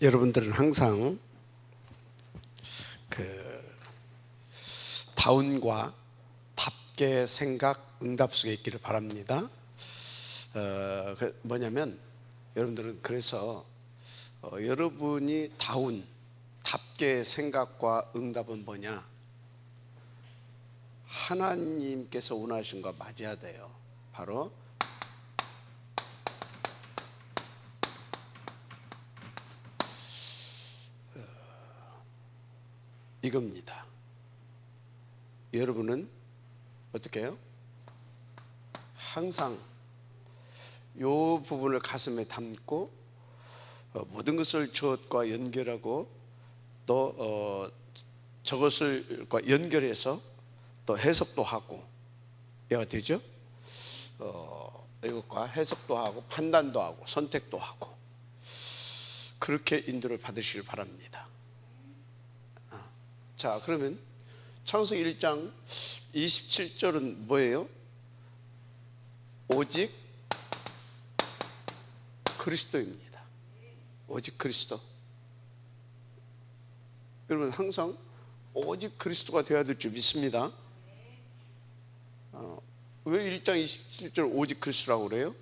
여러분들은 항상 다운과 답게 생각 응답 속에 있기를 바랍니다. 뭐냐면 여러분들은 그래서 여러분이 다운 답게 생각과 응답은 뭐냐? 하나님께서 원하신 거 맞아야 돼요. 바로 이겁니다. 여러분은 어떻게 해요? 항상 이 부분을 가슴에 담고 모든 것을 저것과 연결하고 또 저것을과 연결해서 또 해석도 하고 이해가 되죠? 이것과 해석도 하고 판단도 하고 선택도 하고 그렇게 인도를 받으시길 바랍니다. 자, 그러면 창세기 1장 27절은 뭐예요? 오직 그리스도입니다. 오직 그리스도. 여러분 항상 오직 그리스도가 되어야 될 줄 믿습니다. 왜 1장 27절 오직 그리스도라고 그래요?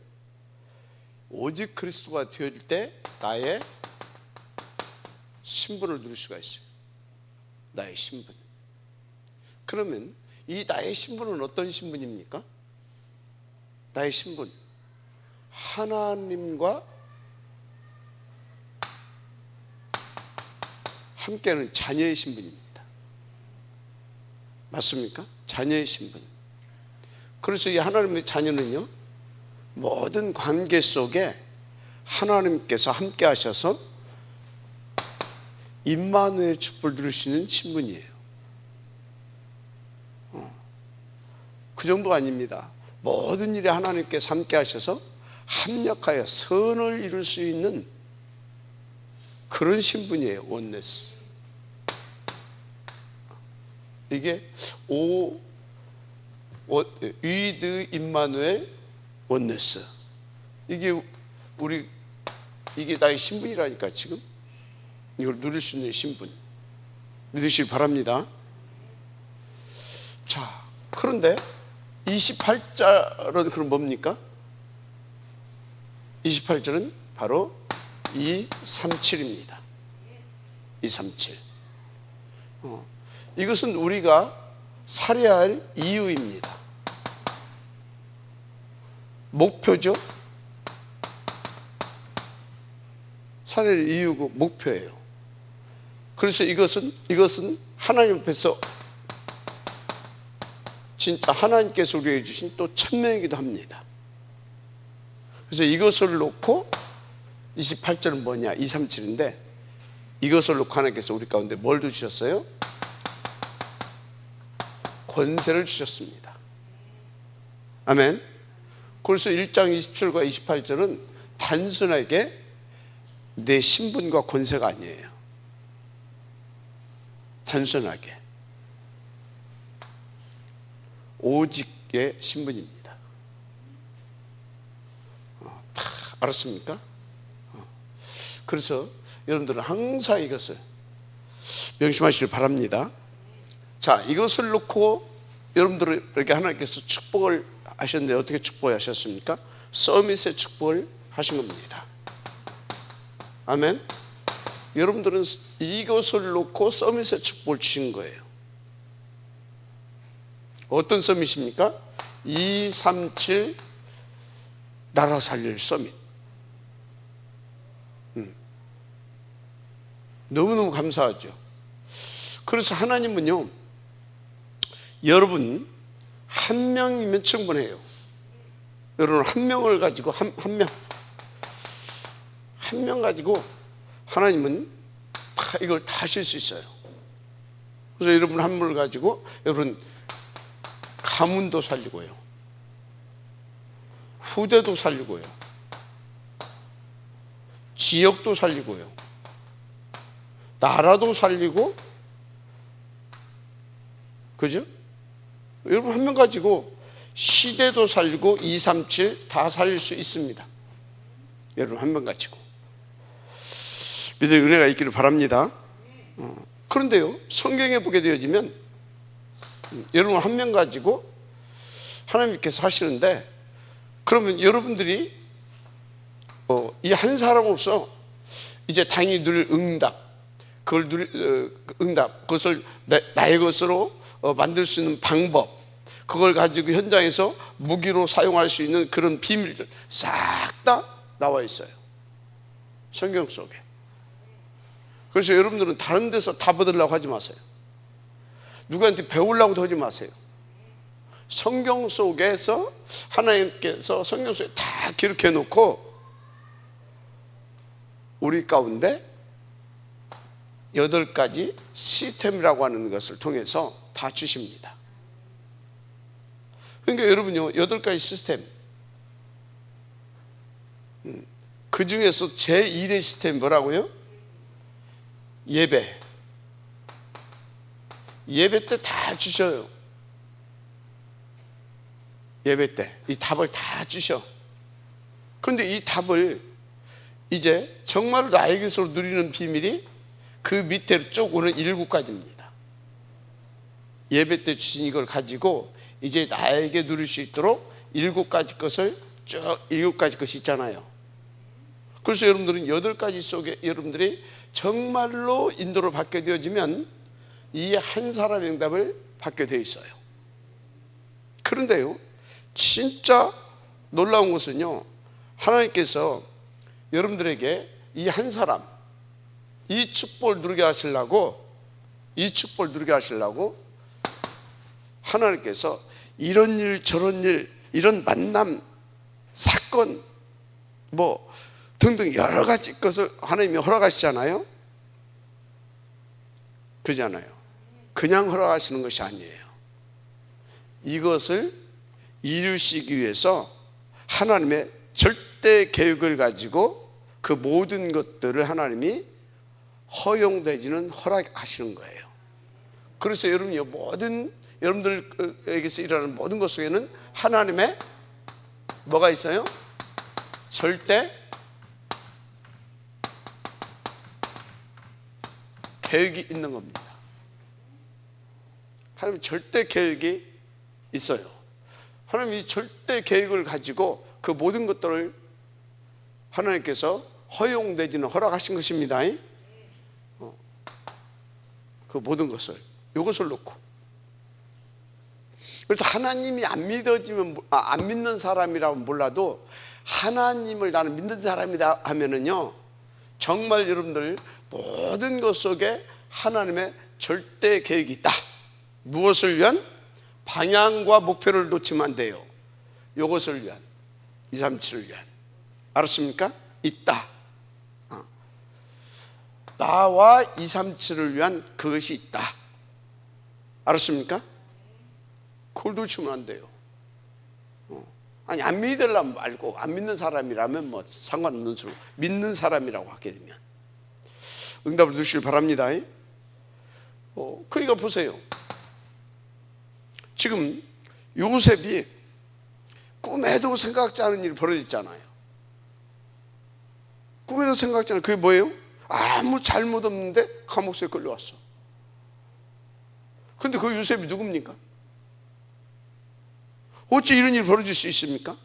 오직 그리스도가 될 때 나의 신분을 누릴 수가 있어요. 나의 신분. 그러면 이 나의 신분은 어떤 신분입니까? 나의 신분, 하나님과 함께하는 자녀의 신분입니다. 맞습니까? 자녀의 신분. 그래서 이 하나님의 자녀는요, 모든 관계 속에 하나님께서 함께 하셔서 임마누엘의 축복을 누릴 수 있는 신분이에요. 그 정도 아닙니다. 모든 일에 하나님께서 함께 하셔서 합력하여 선을 이룰 수 있는 그런 신분이에요. 원네스. 이게 위드 임마누엘 원네스. 이게 나의 신분이라니까. 지금 이걸 누릴 수 있는 신분 믿으시기 바랍니다. 자, 그런데 28절은 그럼 뭡니까? 28절은 바로 237입니다. 237. 이것은 우리가 살아야 할 이유입니다. 목표죠. 살아야 할 이유고 목표예요. 그래서 이것은 하나님 앞에서 진짜 하나님께서 우리에게 주신 또 천명이기도 합니다. 그래서 이것을 놓고 28절은 뭐냐? 237인데 이것을 놓고 하나님께서 우리 가운데 뭘 주셨어요? 권세를 주셨습니다. 아멘. 그래서 1장 27절과 28절은 단순하게 내 신분과 권세가 아니에요. 단순하게 오직의 신분입니다. 다 알았습니까? 그래서 여러분들은 항상 이것을 명심하시길 바랍니다. 자, 이것을 놓고 여러분들에게 하나님께서 축복을 하셨는데 어떻게 축복하셨습니까? 서밋의 축복을 하신 겁니다. 아멘. 여러분들은 이것을 놓고 서밋의 축복을 주신 거예요. 어떤 서밋입니까? 237 나라 살릴 서밋. 너무너무 감사하죠. 그래서 하나님은요, 여러분 한 명이면 충분해요. 여러분 한 명을 가지고 한 명 가지고 하나님은 이걸 다 하실 수 있어요. 그래서 여러분 한 명을 가지고 여러분 가문도 살리고요, 후대도 살리고요, 지역도 살리고요, 나라도 살리고, 그죠? 여러분 한 명 가지고 시대도 살리고 237 다 살릴 수 있습니다. 여러분 한 명 가지고. 믿음의 은혜가 있기를 바랍니다. 그런데요, 성경에 보게 되어지면 여러분 한 명 가지고 하나님께서 하시는데, 그러면 여러분들이 이 한 사람으로서 이제 당연히 누릴 응답, 그걸 응답, 그것을 나의 것으로 만들 수 있는 방법, 그걸 가지고 현장에서 무기로 사용할 수 있는 그런 비밀들 싹 다 나와 있어요, 성경 속에. 그래서 여러분들은 다른 데서 다 받으려고 하지 마세요. 누구한테 배우려고도 하지 마세요. 성경 속에서 하나님께서 성경 속에 다 기록해 놓고 우리 가운데 8가지 시스템이라고 하는 것을 통해서 다 주십니다. 그러니까 여러분요, 8가지 시스템, 그 중에서 제1의 시스템 뭐라고요? 예배. 예배 때 다 주셔요. 예배 때 이 답을 다 주셔. 그런데 이 답을 이제 정말로 나의 것으로 누리는 비밀이 그 밑에 쭉 오는 7가지입니다. 예배 때 주신 이걸 가지고 이제 나에게 누릴 수 있도록 7가지 것을 쭉 7가지 것이 있잖아요. 그래서 여러분들은 8가지 속에 여러분들이 정말로 인도를 받게 되어지면 이 한 사람의 응답을 받게 되어 있어요. 그런데요, 진짜 놀라운 것은요, 하나님께서 여러분들에게 이 한 사람, 이 축복을 누리게 하시려고, 하나님께서 이런 일 저런 일, 이런 만남, 사건 뭐 등등 여러 가지 것을 하나님이 허락하시잖아요. 그러잖아요. 그냥 허락하시는 것이 아니에요. 이것을 이루시기 위해서 하나님의 절대 계획을 가지고 그 모든 것들을 하나님이 허용되지는 허락하시는 거예요. 그래서 여러분이 모든 여러분들에게서 일어나는 모든 것 속에는 하나님의 뭐가 있어요? 절대 계획이 있는 겁니다. 하나님 절대 계획이 있어요. 하나님이 절대 계획을 가지고 그 모든 것들을 하나님께서 허용되지는 허락하신 것입니다. 그 모든 것을, 이것을 놓고. 그래서 하나님이 안 믿어지면, 안 믿는 사람이라면 몰라도 하나님을 나는 믿는 사람이다 하면은요, 정말 여러분들 모든 것 속에 하나님의 절대 계획이 있다. 무엇을 위한? 방향과 목표를 놓치면 안 돼요. 이것을 위한, 237을 위한. 알았습니까? 있다. 나와 237을 위한 그것이 있다. 알았습니까? 그걸 놓치면 안 돼요. 아니, 안 믿으려면 말고, 안 믿는 사람이라면 뭐 상관없는 수로 믿는 사람이라고 하게 되면 응답을 주시길 바랍니다. 그러니까 보세요. 지금 요셉이 꿈에도 생각지 않은 일이 벌어졌잖아요. 꿈에도 생각지 않은, 그게 뭐예요? 아무 잘못 없는데 감옥소에 끌려왔어. 근데 그 요셉이 누굽니까? 어찌 이런 일이 벌어질 수 있습니까?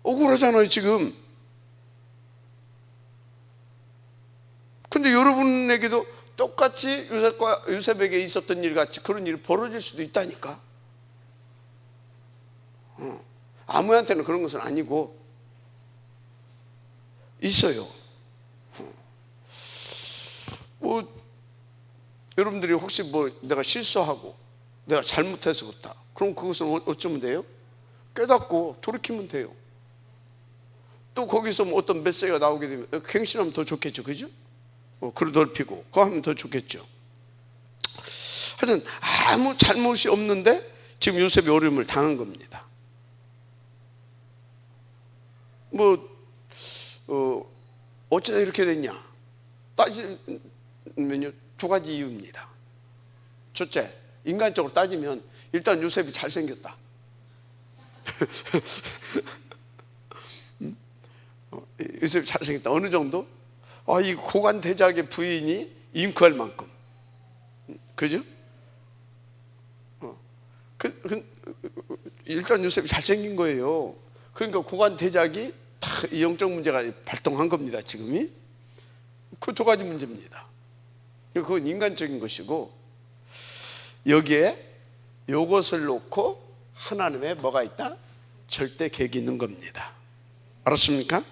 억울하잖아요, 지금. 근데 여러분에게도 똑같이 요셉에게 있었던 일 같이 그런 일이 벌어질 수도 있다니까. 아무한테는 그런 것은 아니고 있어요. 뭐 여러분들이 혹시 뭐 내가 실수하고 내가 잘못해서 그렇다, 그럼 그것은 어쩌면 돼요? 깨닫고 돌이키면 돼요. 또 거기서 뭐 어떤 메시지가 나오게 되면 갱신하면 더 좋겠죠, 그죠? 그걸 넓히고 그거 하면 더 좋겠죠. 하여튼 아무 잘못이 없는데 지금 요셉이 어려움을 당한 겁니다. 어쩌다 이렇게 됐냐 따지면요, 2가지 이유입니다. 첫째, 인간적으로 따지면 일단 요셉이 잘생겼다. 요셉이 잘생겼다. 어느 정도? 이 고관 대작의 부인이 잉크할 만큼, 그죠? 일단 요셉이 잘생긴 거예요. 그러니까 고관 대작이 다 영적 문제가 발동한 겁니다. 지금이 그 두 가지 문제입니다. 그건 인간적인 것이고, 여기에 요것을 놓고 하나님의 뭐가 있다? 절대 계획이 있는 겁니다. 알았습니까?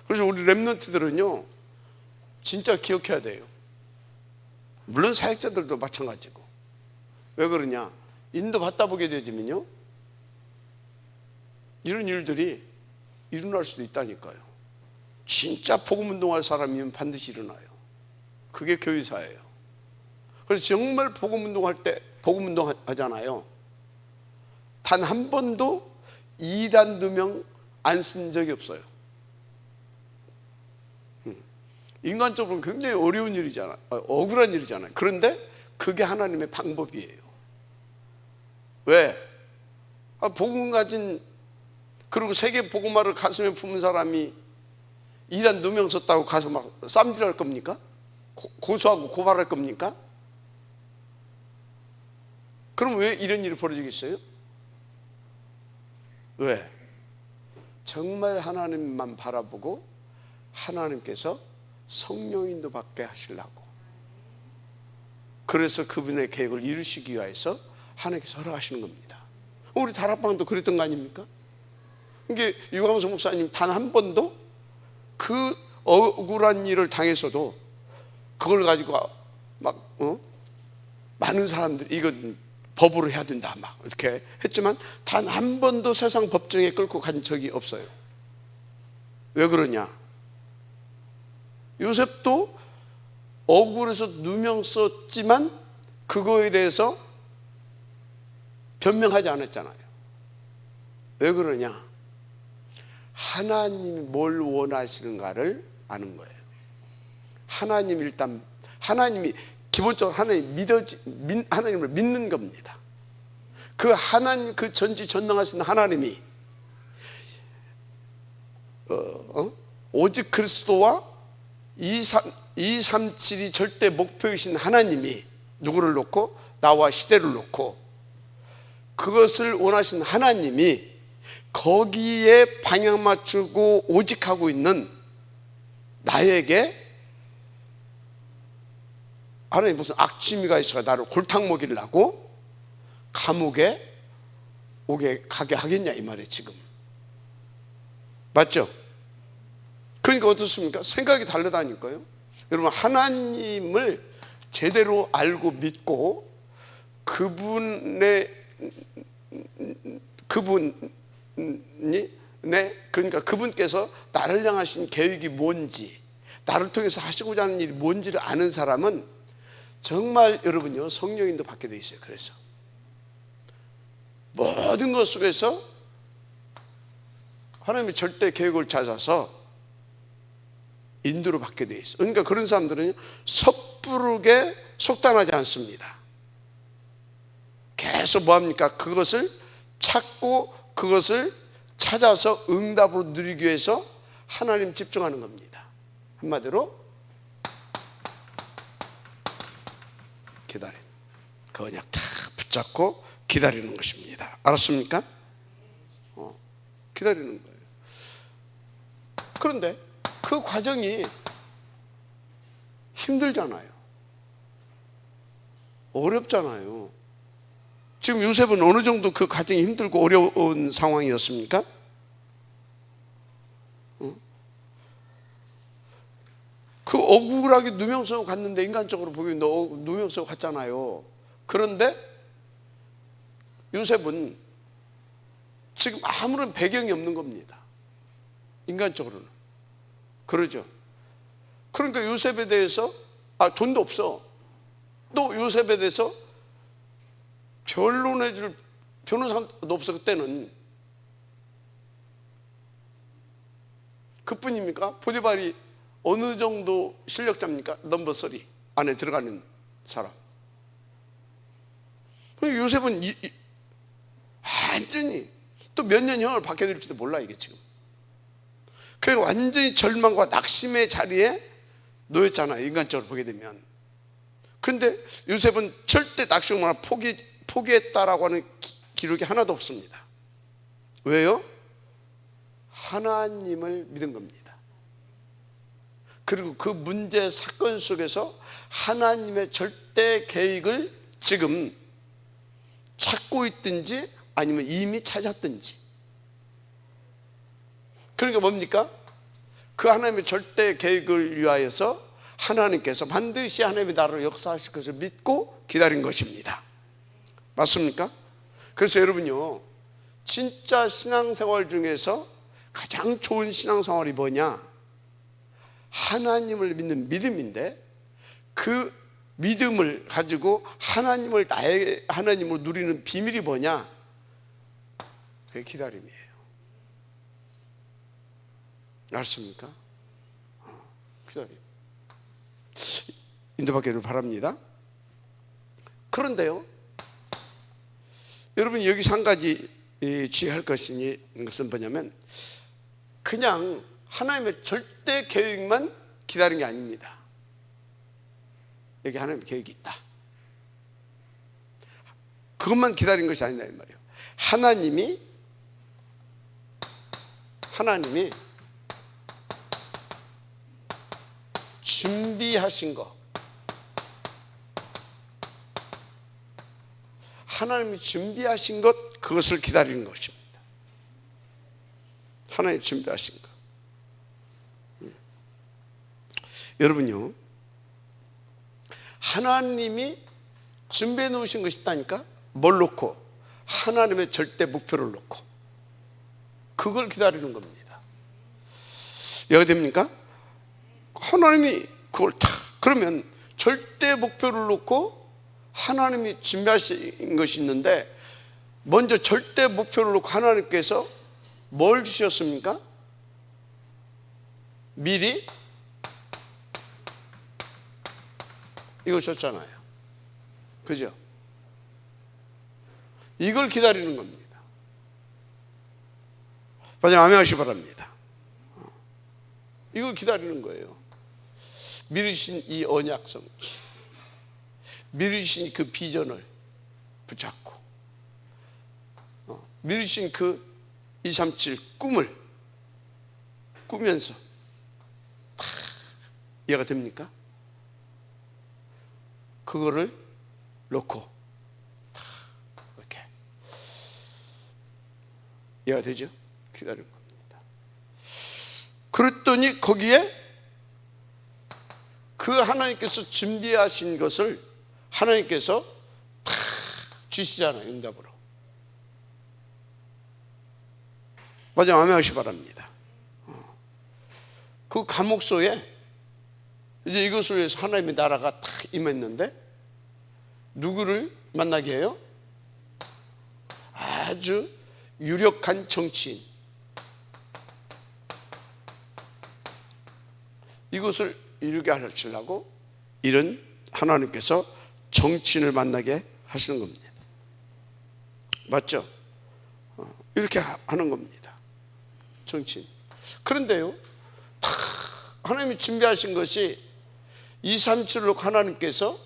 그래서 우리 렘넌트들은요 진짜 기억해야 돼요. 물론 사역자들도 마찬가지고. 왜 그러냐? 인도 받다 보게 되면요 이런 일들이 일어날 수도 있다니까요. 진짜 복음운동할 사람이면 반드시 일어나요. 그게 교회사예요. 그래서 정말 복음운동할 때 복음운동 하잖아요. 단 한 번도 2단 2명 안 쓴 적이 없어요. 인간적으로는 굉장히 어려운 일이잖아요. 억울한 일이잖아요. 그런데 그게 하나님의 방법이에요. 왜? 복음 가진, 그리고 세계 복음화를 가슴에 품은 사람이 2단 2명 썼다고 가서 막 쌈질할 겁니까? 고소하고 고발할 겁니까? 그럼 왜 이런 일이 벌어지겠어요? 왜? 정말 하나님만 바라보고 하나님께서 성령인도 받게 하시려고, 그래서 그분의 계획을 이루시기 위해서 하나님께서 허락하시는 겁니다. 우리 다락방도 그랬던 거 아닙니까? 이게 유광수 목사님 단 한 번도 그 억울한 일을 당해서도 그걸 가지고 막 많은 사람들이 이건 법으로 해야 된다 막 이렇게 했지만 단 한 번도 세상 법정에 끌고 간 적이 없어요. 왜 그러냐? 요셉도 억울해서 누명 썼지만 그거에 대해서 변명하지 않았잖아요. 왜 그러냐? 하나님이 뭘 원하시는가를 아는 거예요. 하나님, 일단 하나님이 기본적으로 하나님을 믿는 겁니다. 그 하나님, 그 전지전능하신 하나님이 오직 그리스도와 237이 절대 목표이신 하나님이 누구를 놓고? 나와 시대를 놓고 그것을 원하신 하나님이 거기에 방향 맞추고 오직하고 있는 나에게 하나님 무슨 악취미가 있어가 나를 골탕 먹이려고 감옥에 가게 하겠냐 이 말이에요. 지금 맞죠? 그러니까 어떻습니까? 생각이 다르다니까요. 여러분, 하나님을 제대로 알고 믿고 그분이 그러니까 그분께서 나를 향하신 계획이 뭔지, 나를 통해서 하시고자 하는 일이 뭔지를 아는 사람은 정말 여러분요 성령인도 받게 돼 있어요. 그래서 모든 것 속에서 하나님의 절대 계획을 찾아서 인도를 받게 돼 있어요. 그러니까 그런 사람들은 섣부르게 속단하지 않습니다. 계속 뭐합니까? 그것을 찾고 그것을 찾아서 응답으로 누리기 위해서 하나님 집중하는 겁니다. 한마디로 기다리는, 그냥 다 붙잡고 기다리는 것입니다. 알았습니까? 기다리는 거예요. 그런데 그 과정이 힘들잖아요. 어렵잖아요. 지금 요셉은 어느 정도 그 과정이 힘들고 어려운 상황이었습니까? 그 억울하게 누명 쓰고 갔는데 인간적으로 보기엔 누명 쓰고 갔잖아요. 그런데 요셉은 지금 아무런 배경이 없는 겁니다. 인간적으로는. 그러죠. 그러니까 요셉에 대해서 돈도 없어. 또 요셉에 대해서 변론해줄 변호사도 없어. 그때는 그뿐입니까? 보디발이 어느 정도 실력자입니까? 넘버 3 안에 들어가는 사람. 요셉은 완전히 또 몇 년 형을 받게 될지도 몰라 이게 지금. 그러니까 완전히 절망과 낙심의 자리에 놓였잖아요, 인간적으로 보게 되면. 그런데 요셉은 절대 낙심을 포기했다라고 하는 기록이 하나도 없습니다. 왜요? 하나님을 믿은 겁니다. 그리고 그 문제 사건 속에서 하나님의 절대 계획을 지금 찾고 있든지 아니면 이미 찾았든지. 그러니까 뭡니까? 그 하나님의 절대 계획을 위하여서 하나님께서 반드시 하나님의 나라로 역사하실 것을 믿고 기다린 것입니다. 맞습니까? 그래서 여러분요, 진짜 신앙생활 중에서 가장 좋은 신앙생활이 뭐냐? 하나님을 믿는 믿음인데, 그 믿음을 가지고 하나님을 나의 하나님으로 누리는 비밀이 뭐냐? 그게 기다림이에요. 알습니까? 기다림. 인도받기를 바랍니다. 그런데요, 여러분 여기서 한 가지 주의할 것은 뭐냐면, 그냥 하나님의 절대 계획만 기다린 게 아닙니다. 여기 하나님의 계획이 있다. 그것만 기다린 것이 아니다 이 말이에요. 하나님이 준비하신 것, 하나님이 준비하신 것, 그것을 기다리는 것입니다. 하나님이 준비하신 것. 여러분요, 하나님이 준비해 놓으신 것이 있다니까? 뭘 놓고? 하나님의 절대 목표를 놓고 그걸 기다리는 겁니다. 이해가 됩니까? 하나님이 그걸 다, 그러면 절대 목표를 놓고 하나님이 준비하신 것이 있는데, 먼저 절대 목표를 놓고 하나님께서 뭘 주셨습니까? 미리 이거 줬잖아요. 그죠? 이걸 기다리는 겁니다. 마지막 아멘 하시기 바랍니다. 이걸 기다리는 거예요. 미리 주신 이 언약 성취, 미리 주신 그 비전을 붙잡고, 미리 주신 그 237 꿈을 꾸면서, 이해가 됩니까? 그거를 놓고 이렇게, 이해가 되죠? 기다리는 겁니다. 그랬더니 거기에 그 하나님께서 준비하신 것을 하나님께서 다 주시잖아요, 응답으로. 마지막 아멘 하시기 바랍니다. 그 감옥소에 이제 이것을 위해서 하나님의 나라가 딱 임했는데, 누구를 만나게 해요? 아주 유력한 정치인, 이것을 이루게 하시려고 이런 하나님께서 정치인을 만나게 하시는 겁니다. 맞죠? 이렇게 하는 겁니다. 정치인. 그런데요, 하나님이 준비하신 것이 237로 하나님께서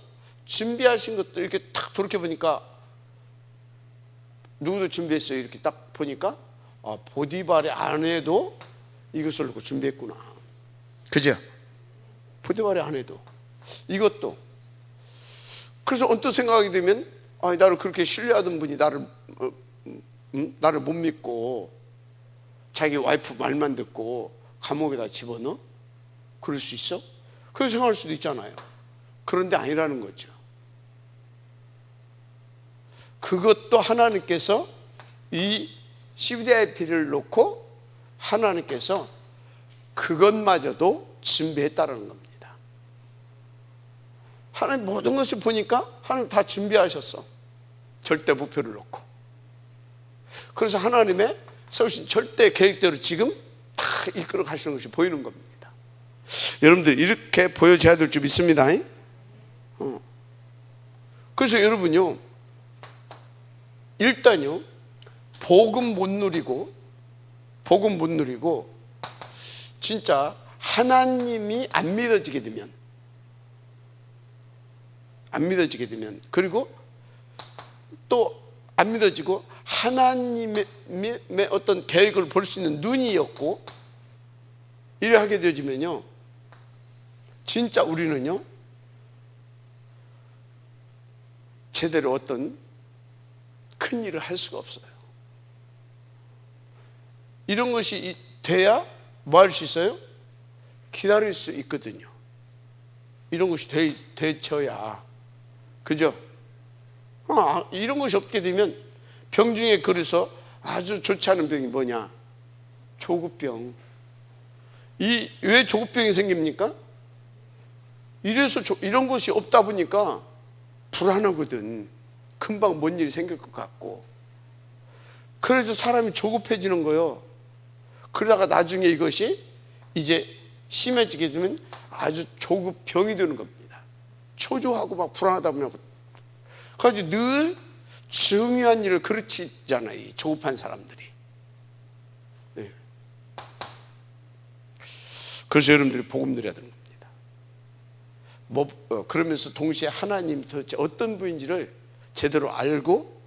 준비하신 것도 이렇게 딱 돌이켜보니까, 누구도 준비했어요. 이렇게 딱 보니까 보디발의 아내도 이것을 놓고 준비했구나. 그죠? 보디발의 아내도 이것도. 그래서 언뜻 생각하게 되면, 나를 그렇게 신뢰하던 분이 나를 못 믿고 자기 와이프 말만 듣고 감옥에다 집어넣어? 그럴 수 있어? 그렇게 생각할 수도 있잖아요. 그런데 아니라는 거죠. 그것도 하나님께서 이 CVIP를 놓고 하나님께서 그것마저도 준비했다는 겁니다. 하나님 모든 것을 보니까 하나님 다 준비하셨어. 절대 목표를 놓고. 그래서 하나님의 세우신 절대 계획대로 지금 다 이끌어 가시는 것이 보이는 겁니다. 여러분들 이렇게 보여져야 될 줄 믿습니다. 그래서 여러분요, 일단요, 복음 못 누리고 진짜 하나님이 안 믿어지게 되면 그리고 또 안 믿어지고 하나님의 어떤 계획을 볼 수 있는 눈이 없고 이래 하게 되어지면요, 진짜 우리는요 제대로 어떤 큰 일을 할 수가 없어요. 이런 것이 돼야 뭐 할 수 있어요? 기다릴 수 있거든요. 이런 것이 되쳐야. 그죠? 이런 것이 없게 되면 병 중에 그래서 아주 좋지 않은 병이 뭐냐? 조급병. 왜 조급병이 생깁니까? 이래서 이런 것이 없다 보니까 불안하거든. 금방 뭔 일이 생길 것 같고. 그래서 사람이 조급해지는 거예요. 그러다가 나중에 이것이 이제 심해지게 되면 아주 조급병이 되는 겁니다. 초조하고 막 불안하다 보면. 그래서 늘 중요한 일을 그르치잖아요, 이 조급한 사람들이. 네. 그래서 여러분들이 복음 드려야 되는 겁니다. 그러면서 동시에 하나님 도대체 어떤 분인지를 제대로 알고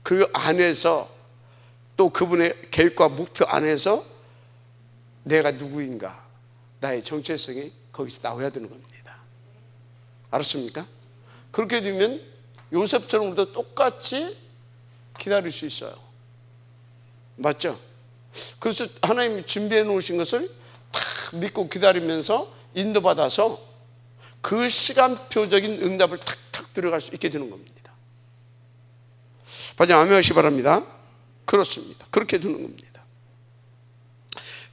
그 안에서 또 그분의 계획과 목표 안에서 내가 누구인가, 나의 정체성이 거기서 나와야 되는 겁니다. 알았습니까? 그렇게 되면 요셉처럼도 똑같이 기다릴 수 있어요. 맞죠? 그래서 하나님이 준비해 놓으신 것을 다 믿고 기다리면서 인도받아서 그 시간표적인 응답을 탁탁 들어갈 수 있게 되는 겁니다. 아멘 하시기 바랍니다. 그렇습니다. 그렇게 되는 겁니다.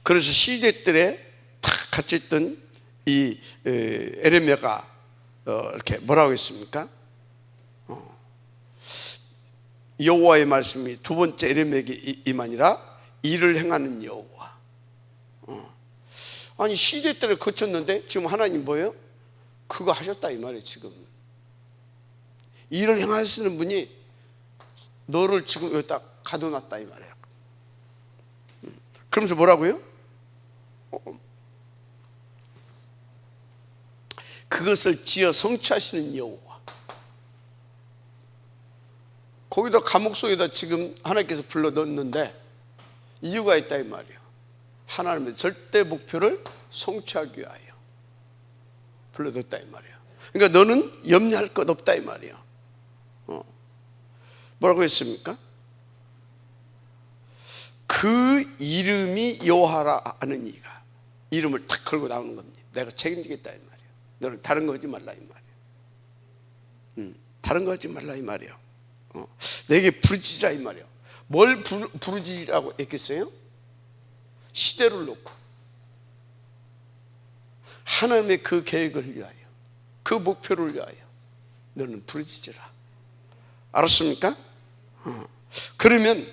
그래서 시대들에 탁 갇혀있던 이 에레미야가 이렇게 뭐라고 했습니까? 여호와의 말씀이 두 번째 에레미야에게 임하니라. 일을 행하는 여호와. 아니 시대 때를 거쳤는데 지금 하나님 뭐예요? 그거 하셨다 이 말이에요. 지금 일을 행하시는 분이 너를 지금 여기다 가둬놨다 이 말이에요. 그러면서 뭐라고요? 그것을 지어 성취하시는 여호와. 거기다 감옥 속에다 지금 하나님께서 불러 넣었는데 이유가 있다 이 말이에요. 하나님의 절대 목표를 성취하기 위하여 불러 넣었다 이 말이에요. 그러니까 너는 염려할 것 없다 이 말이에요. 뭐라고 했습니까? 그 이름이 여호와라 하는 이가 이름을 탁 걸고 나오는 겁니다. 내가 책임지겠다 이 말이에요. 너는 다른 거 하지 말라 이 말이에요. 다른 거 하지 말라 이 말이에요. 내게 부르짖으라 이 말이에요. 뭘 부르짖으라고 했겠어요? 시대를 놓고 하나님의 그 계획을 위하여, 그 목표를 위하여 너는 부르짖으라. 알았습니까? 그러면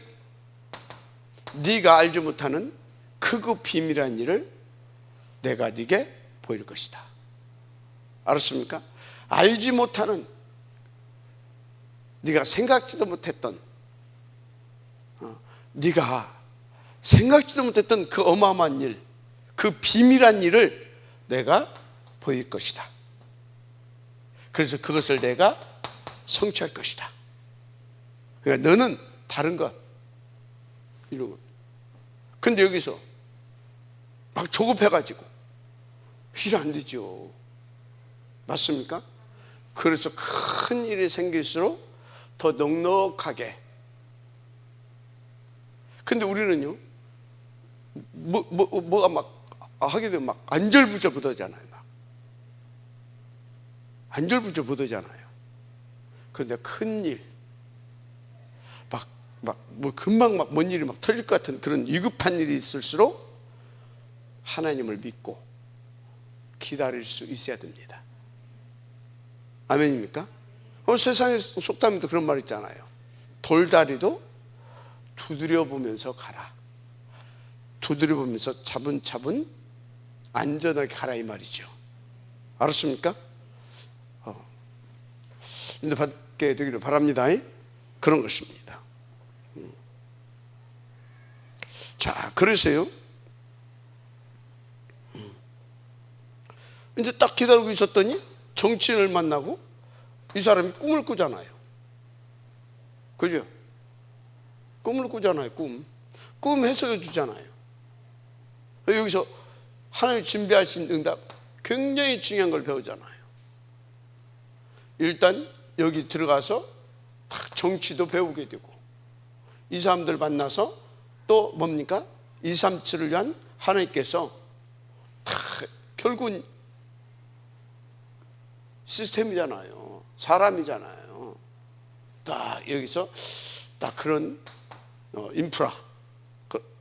네가 알지 못하는 크고 비밀한 일을 내가 네게 보일 것이다. 알았습니까? 알지 못하는, 네가 생각지도 못했던, 네가 생각지도 못했던 그 어마어마한 일, 그 비밀한 일을 내가 보일 것이다. 그래서 그것을 내가 성취할 것이다. 그러니까 너는 다른 것, 이런 것. 근데 여기서 막 조급해가지고 일 안 되죠. 맞습니까? 그래서 큰 일이 생길수록 더 넉넉하게. 근데 우리는요, 뭐가 막 하게 되면 막 안절부절 못하잖아요. 막 안절부절 못하잖아요. 그런데 큰 일, 뭐 금방 막 뭔 일이 막 터질 것 같은 그런 위급한 일이 있을수록 하나님을 믿고 기다릴 수 있어야 됩니다. 아멘입니까? 세상에 속담에도 그런 말 있잖아요. 돌다리도 두드려 보면서 가라. 두드려 보면서 차분차분 안전하게 가라 이 말이죠. 알았습니까? 인도받게 되기를 바랍니다. 그런 것입니다. 자, 그래서요, 이제 딱 기다리고 있었더니 정치인을 만나고 이 사람이 꿈을 꾸잖아요. 그죠? 꿈을 꾸잖아요. 꿈 해석해 주잖아요. 여기서 하나님 준비하신 응답 굉장히 중요한 걸 배우잖아요. 일단 여기 들어가서 정치도 배우게 되고, 이 사람들 만나서 또 뭡니까? 237을 위한 하나님께서 결국은 시스템이잖아요. 사람이잖아요. 딱 여기서 딱 그런 인프라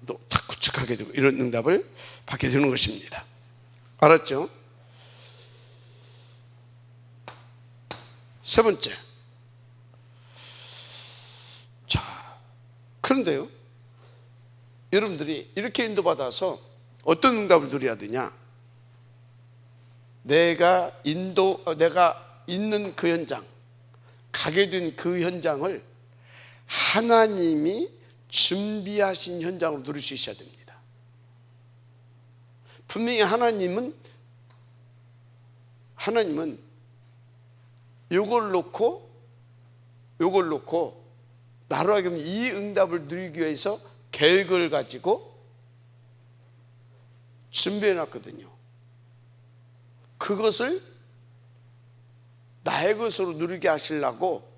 또 딱 구축하게 되고 이런 응답을 받게 되는 것입니다. 알았죠? 세 번째. 자, 그런데요, 여러분들이 이렇게 인도받아서 어떤 응답을 누려야 되냐? 내가 있는 그 현장, 가게 된 그 현장을 하나님이 준비하신 현장으로 누릴 수 있어야 됩니다. 분명히 하나님은 요걸 놓고 나로 하여금 이 응답을 누리기 위해서 계획을 가지고 준비해 놨거든요. 그것을 나의 것으로 누리게 하시려고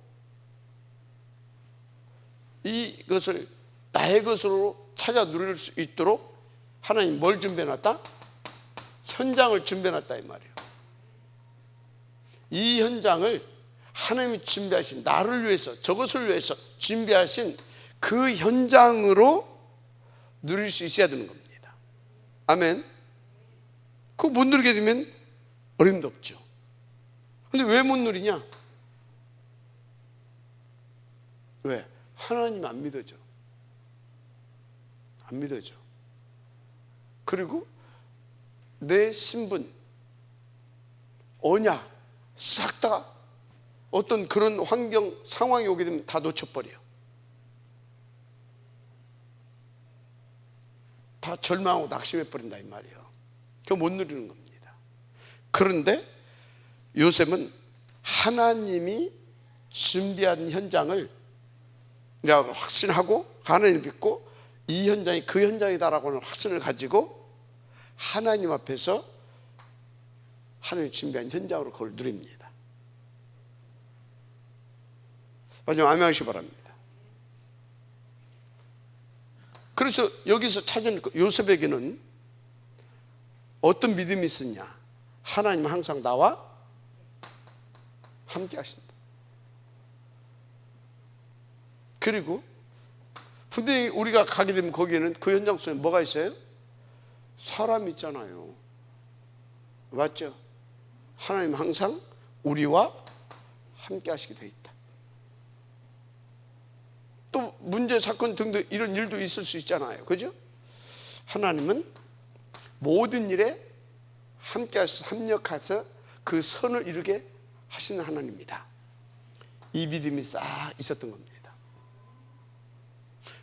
이것을 나의 것으로 찾아 누릴 수 있도록 하나님 뭘 준비해 놨다? 현장을 준비해 놨다 이 말이에요. 이 현장을 하나님이 준비하신, 나를 위해서, 저것을 위해서 준비하신 그 현장으로 누릴 수 있어야 되는 겁니다. 아멘. 그거 못 누리게 되면 어림도 없죠. 근데 왜 못 누리냐? 왜? 하나님 안 믿어져. 안 믿어져. 그리고 내 신분, 언약 싹 다 어떤 그런 환경, 상황이 오게 되면 다 놓쳐버려요. 다 절망하고 낙심해버린다 이 말이에요. 그거 못 누리는 겁니다. 그런데 요셉은 하나님이 준비한 현장을 내가 확신하고 하나님을 믿고 이 현장이 그 현장이다라고 하는 확신을 가지고 하나님 앞에서 하나님이 준비한 현장으로 그걸 누립니다. 마지막 아멘 하시기 바랍니다. 그래서 여기서 찾은 요셉에게는 어떤 믿음이 있었냐? 하나님은 항상 나와 함께 하신다. 그리고 분명히 우리가 가게 되면 거기에는 그 현장 속에 뭐가 있어요? 사람이 있잖아요. 맞죠? 하나님 항상 우리와 함께 하시게 돼 있다. 또 문제, 사건 등등 이런 일도 있을 수 있잖아요. 그죠? 하나님은 모든 일에 함께 하셔서 합력해서 그 선을 이루게 하시는 하나님입니다. 이 믿음이 싹 있었던 겁니다.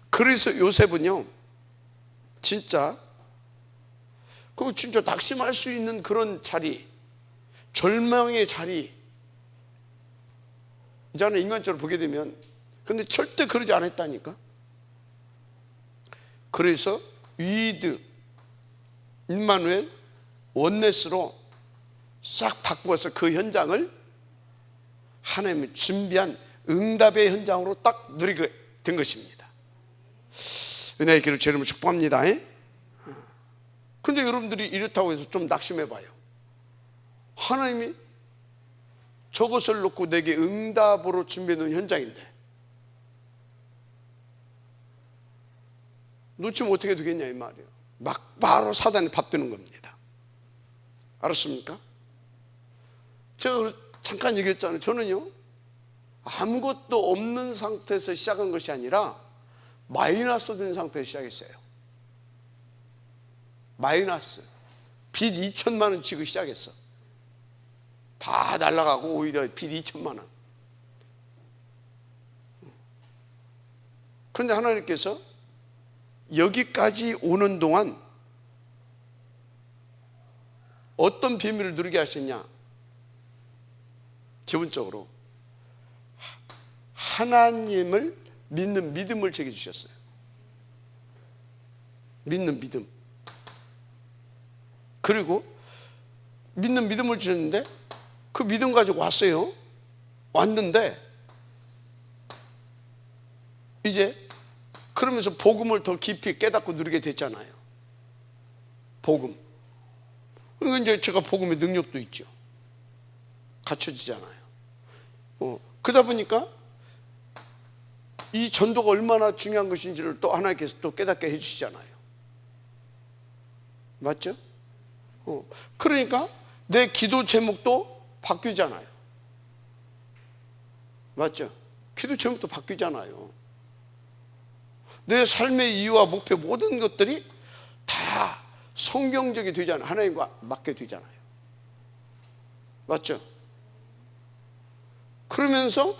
그래서 요셉은요, 진짜 낙심할 수 있는 그런 자리, 절망의 자리, 저는 인간적으로 보게 되면, 근데 절대 그러지 않았다니까. 그래서 위드, 임마누엘, 원네스로 싹 바꾸어서 그 현장을 하나님이 준비한 응답의 현장으로 딱 누리게 된 것입니다. 은혜의 길을 제 이름으로 축복합니다. 그런데 여러분들이 이렇다고 해서 좀 낙심해 봐요. 하나님이 저것을 놓고 내게 응답으로 준비해 놓은 현장인데 놓치면 어떻게 되겠냐 이 말이에요. 막 바로 사단이 밥되는 겁니다. 알았습니까? 제가 잠깐 얘기했잖아요. 저는요, 아무것도 없는 상태에서 시작한 것이 아니라 마이너스 된 상태에서 시작했어요. 마이너스. 빚 2천만 원 지고 시작했어. 다 날라가고 오히려 빚 2천만 원. 그런데 하나님께서 여기까지 오는 동안 어떤 비밀을 누리게 하셨냐? 기본적으로 하나님을 믿는 믿음을 제게 주셨어요. 믿는 믿음. 그리고 믿는 믿음을 주셨는데 그 믿음 가지고 왔어요. 왔는데 이제 그러면서 복음을 더 깊이 깨닫고 누리게 됐잖아요. 복음. 그러니까 이제 제가 복음의 능력도 있죠. 갖춰지잖아요. 그러다 보니까 이 전도가 얼마나 중요한 것인지를 또 하나님께서 또 깨닫게 해주시잖아요. 맞죠? 그러니까 내 기도 제목도 바뀌잖아요. 맞죠? 기도 제목도 바뀌잖아요. 내 삶의 이유와 목표 모든 것들이 다 성경적이 되잖아요. 하나님과 맞게 되잖아요. 맞죠? 그러면서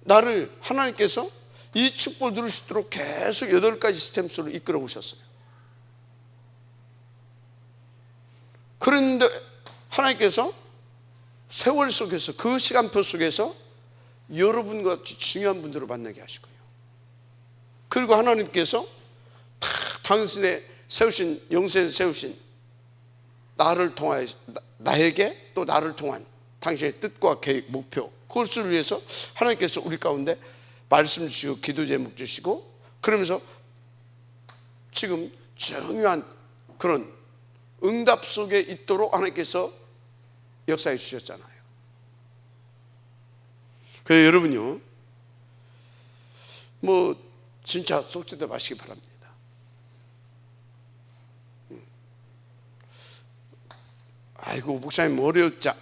나를 하나님께서 이 축복을 누릴 수 있도록 계속 8가지 스템으로 이끌어 오셨어요. 그런데 하나님께서 세월 속에서 그 시간표 속에서 여러분과 중요한 분들을 만나게 하시고요. 그리고 하나님께서 당신의 세우신 영세에 세우신 나를 통하여 나에게 또 나를 통한 당신의 뜻과 계획, 목표 그것을 위해서 하나님께서 우리 가운데 말씀 주시고 기도 제목 주시고 그러면서 지금 중요한 그런 응답 속에 있도록 하나님께서 역사해 주셨잖아요. 그래서 여러분요 진짜 속죄도 마시기 바랍니다. 아이고 목사님 어려웠자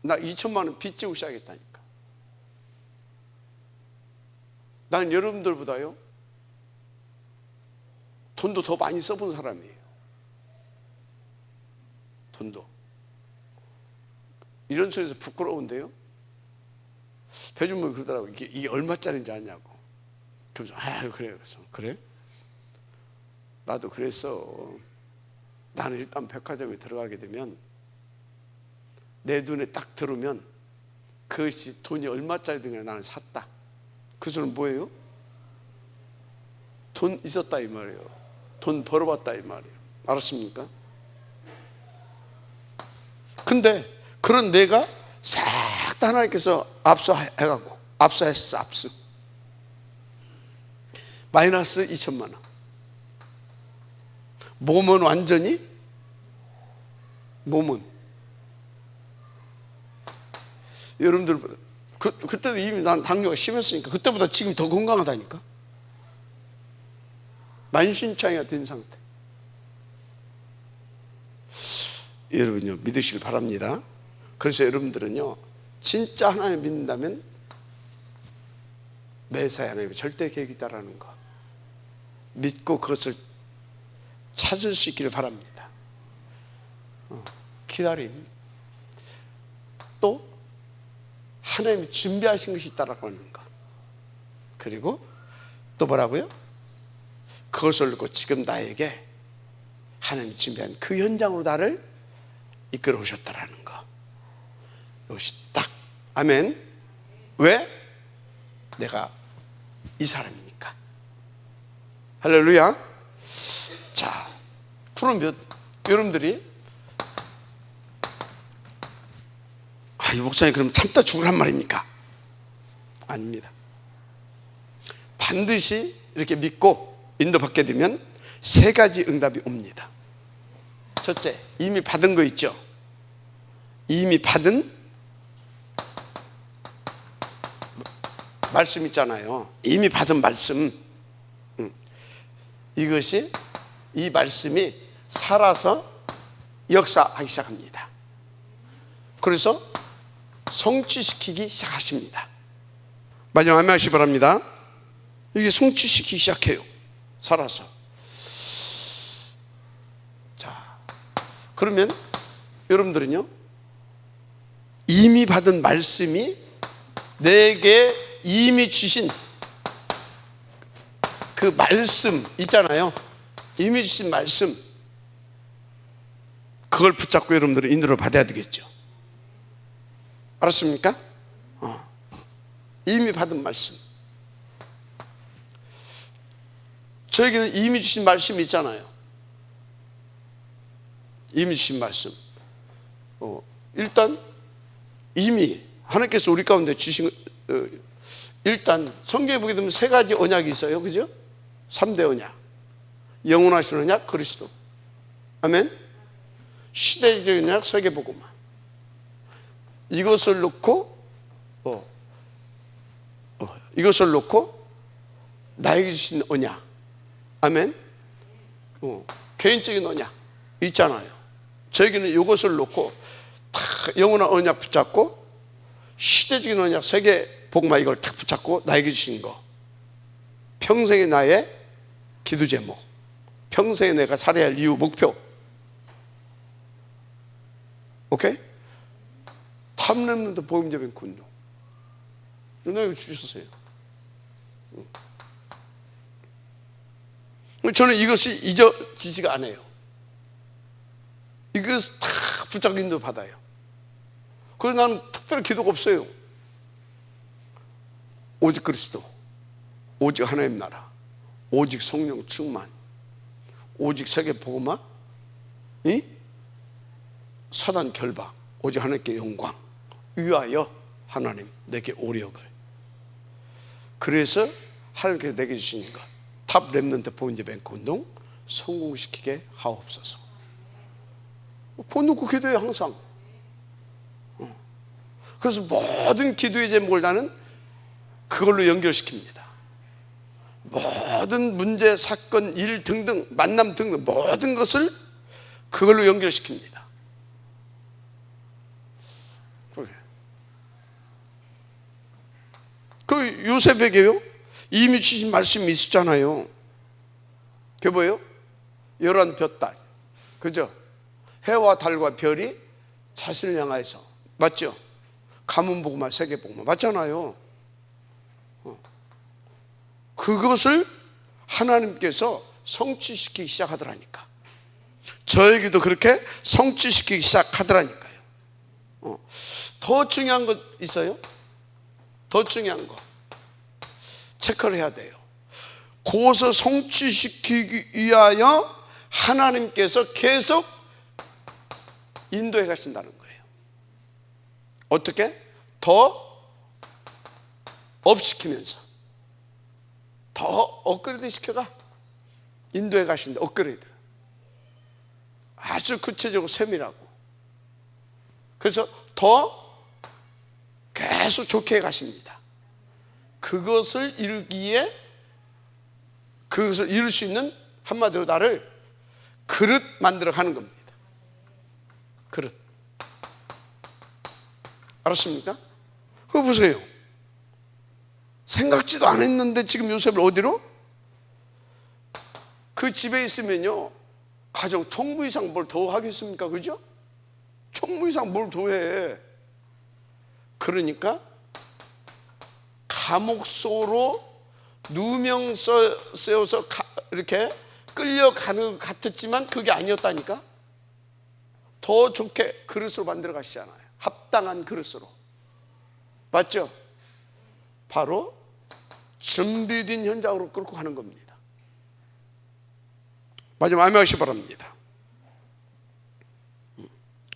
나 2천만 원 빚 지고 시작했다니까. 나는 여러분들보다요 돈도 더 많이 써본 사람이에요. 돈도. 이런 소리에서 부끄러운데요. 배준모이 그러더라고. 이게 얼마짜리인지 아냐고. 그래서 그래요. 그래서 그래? 나도 그랬어. 나는 일단 백화점에 들어가게 되면 내 눈에 딱 들어오면 그것이 돈이 얼마짜리든가 나는 샀다. 그 소리는 뭐예요? 돈 있었다 이 말이에요. 돈 벌어봤다 이 말이에요. 알았습니까? 근데 그런 내가 싹 다 하나님께서 압수해갖고 압수했어. 압수 마이너스 2천만 원. 몸은 완전히 여러분들 그때도 이미 난 당뇨가 심했으니까 그때보다 지금 더 건강하다니까. 만신창이가 된 상태. 여러분요 믿으시길 바랍니다. 그래서 여러분들은요 진짜 하나님을 믿는다면 매사에 하나님의 절대 계획이 있다라는 거 믿고 그것을 찾을 수 있기를 바랍니다. 기다림. 또 하나님이 준비하신 것이 있다라고 하는 거. 그리고 또 뭐라고요? 그것을 놓고 지금 나에게 하나님이 준비한 그 현장으로 나를 이끌어 오셨다라는 거. 이것이 딱 아멘. 왜? 내가 이 사람이니까. 할렐루야. 자, 그러면 여러분들이 이 목사님 그럼 참다 죽으란 말입니까? 아닙니다. 반드시 이렇게 믿고 인도받게 되면 3가지 응답이 옵니다. 첫째, 이미 받은 거 있죠? 이미 받은 말씀 있잖아요. 이미 받은 말씀. 이것이 이 말씀이 살아서 역사하기 시작합니다. 그래서 성취시키기 시작하십니다. 마지막 아멘 하시기 바랍니다. 이게 성취시키기 시작해요. 살아서. 자, 그러면 여러분들은요 이미 받은 말씀이 내게 이미 주신 그 말씀 있잖아요. 이미 주신 말씀 그걸 붙잡고 여러분들은 인도를 받아야 되겠죠. 알았습니까? 이미 받은 말씀. 저에게는 이미 주신 말씀이 있잖아요. 이미 주신 말씀. 일단 이미 하나님께서 우리 가운데 주신 일단 성경에 보게 되면 세 가지 언약이 있어요. 그죠? 3대 언약. 영원하신 언약 그리스도. 아멘. 시대적 언약 세계복음화. 이것을 놓고 나에게 주신 언약. 아멘. 개인적인 언약 있잖아요. 저에게는 이것을 놓고 다 영원한 언약 붙잡고 시대적인 언약 세계복음화 이걸 탁 붙잡고 나에게 주신 거. 평생의 나의 기도 제목, 평생에 내가 살아야 할 이유, 목표. 오케이? 탐렘넌트 복음제변 운동. 누나가 주셨어요. 저는 이것이 잊어지지가 않아요. 이것을 다 붙잡고 인도 받아요. 그래서 나는 특별히 기도가 없어요. 오직 그리스도, 오직 하나님 나라, 오직 성령 충만, 오직 세계 복음화, 사단 결박, 오직 하나님께 영광, 위하여 하나님 내게 오력을. 그래서 하나님께서 내게 주신 것, 탑 렘넌트 복음제 뱅크 운동 성공시키게 하옵소서. 폰 놓고 기도해요 항상. 그래서 모든 기도의 제목을 나는 그걸로 연결시킵니다. 모든 문제, 사건, 일 등등, 만남 등등 모든 것을 그걸로 연결시킵니다. 그 요셉에게요 이미 주신 말씀이 있었잖아요. 그게 뭐예요? 11볕달, 그죠? 해와 달과 별이 자신을 향하여서, 맞죠? 가문복음화, 세계복음화, 맞잖아요. 그것을 하나님께서 성취시키기 시작하더라니까. 저에게도 그렇게 성취시키기 시작하더라니까요. 더 중요한 것 있어요? 더 중요한 거 체크를 해야 돼요. 그것을 성취시키기 위하여 하나님께서 계속 인도해 가신다는 거예요. 어떻게? 더 업시키면서 더 업그레이드 시켜가. 인도해 가신다. 업그레이드. 아주 구체적으로 세밀하고. 그래서 더 계속 좋게 해 가십니다. 그것을 이루기에, 그것을 이룰 수 있는, 한마디로 나를 그릇 만들어 가는 겁니다. 그릇. 알았습니까? 그거 보세요. 생각지도 않았는데 지금 요셉을 어디로? 그 집에 있으면요 가정 총무 이상 뭘 더 하겠습니까? 그죠? 총무 이상 뭘 더 해. 그러니까 감옥소로 누명 쓰여서 이렇게 끌려가는 것 같았지만 그게 아니었다니까. 더 좋게 그릇으로 만들어 가시잖아요. 합당한 그릇으로. 맞죠? 바로 준비된 현장으로 끌고 가는 겁니다. 마지막 아멘 하시기 바랍니다.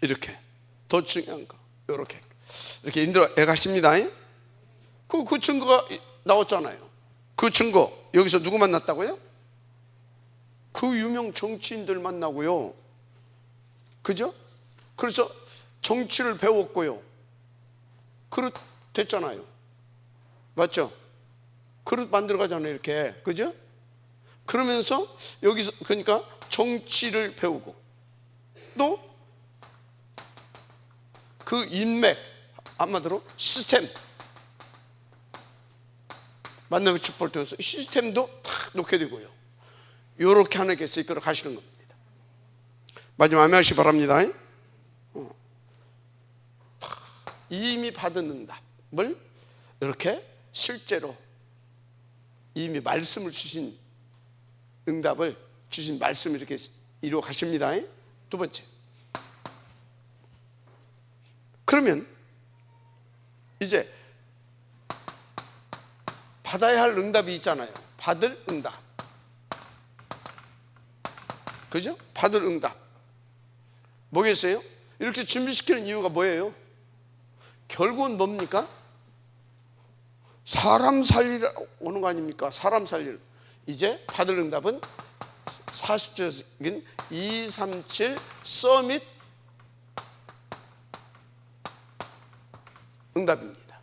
이렇게 더 중요한 거 이렇게 인도해 가십니다. 그 증거가 나왔잖아요. 그 증거 여기서 누구 만났다고요? 그 유명 정치인들 만나고요. 그죠? 그래서 정치를 배웠고요. 그릇 됐잖아요. 맞죠? 그릇 만들어 가잖아요. 이렇게. 그죠? 그러면서 여기서 그러니까 정치를 배우고 또 그 인맥, 한마디로 시스템, 만남의 축복을 통해서 시스템도 탁 놓게 되고요. 이렇게 하나님께서 이끌어 가시는 겁니다. 마지막 아멘 하시기 바랍니다. 이미 받은 응답을 이렇게 실제로 이미 말씀을 주신 응답을 주신 말씀을 이렇게 이루어 가십니다. 두 번째, 그러면 이제 받아야 할 응답이 있잖아요. 받을 응답. 그죠? 받을 응답. 뭐겠어요? 이렇게 준비시키는 이유가 뭐예요? 결국은 뭡니까? 사람 살리러 오는 거 아닙니까? 사람 살리러. 이제 받을 응답은 사실적인 237 서밋 응답입니다.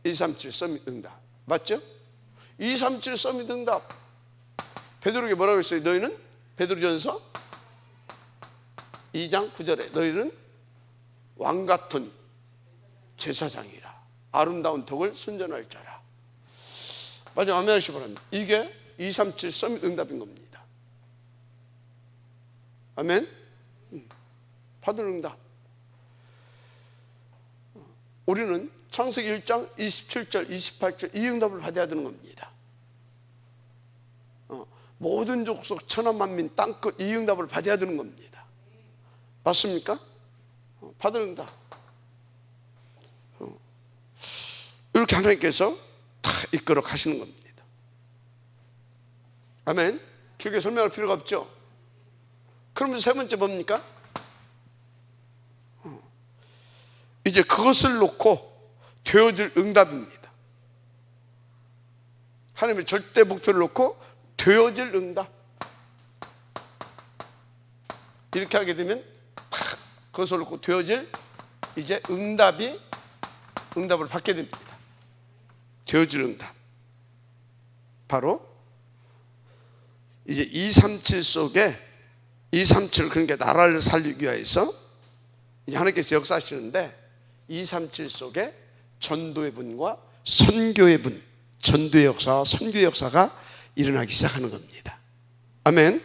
237 서밋 응답. 맞죠? 237 서밋 응답. 베드로에게 뭐라고 했어요? 너희는 베드로전서 2장 9절에 너희는 왕같은 제사장이라. 아름다운 덕을 순전할 자라. 맞아, 아멘 하시기 바랍니다. 이게 237 서밋 응답인 겁니다. 아멘. 받을 응답. 우리는 창세기 1장 27절 28절 이 응답을 받아야 되는 겁니다. 모든 족속 천하만민 땅끝 이 응답을 받아야 되는 겁니다. 맞습니까? 받을 응답. 이렇게 하나님께서 다 이끌어 가시는 겁니다. 아멘. 길게 설명할 필요가 없죠. 그러면 세 번째 뭡니까? 이제 그것을 놓고 되어질 응답입니다. 하나님의 절대 목표를 놓고 되어질 응답. 이렇게 하게 되면 그것을 놓고 되어질 이제 응답을 받게 됩니다. 되어질 응답. 바로 이제 237 속에 237 그러니까 나라를 살리기 위해서 이제 하나님께서 역사하시는데 237 속에 전도의 분과 선교의 분, 전도의 역사와 선교의 역사가 일어나기 시작하는 겁니다. 아멘.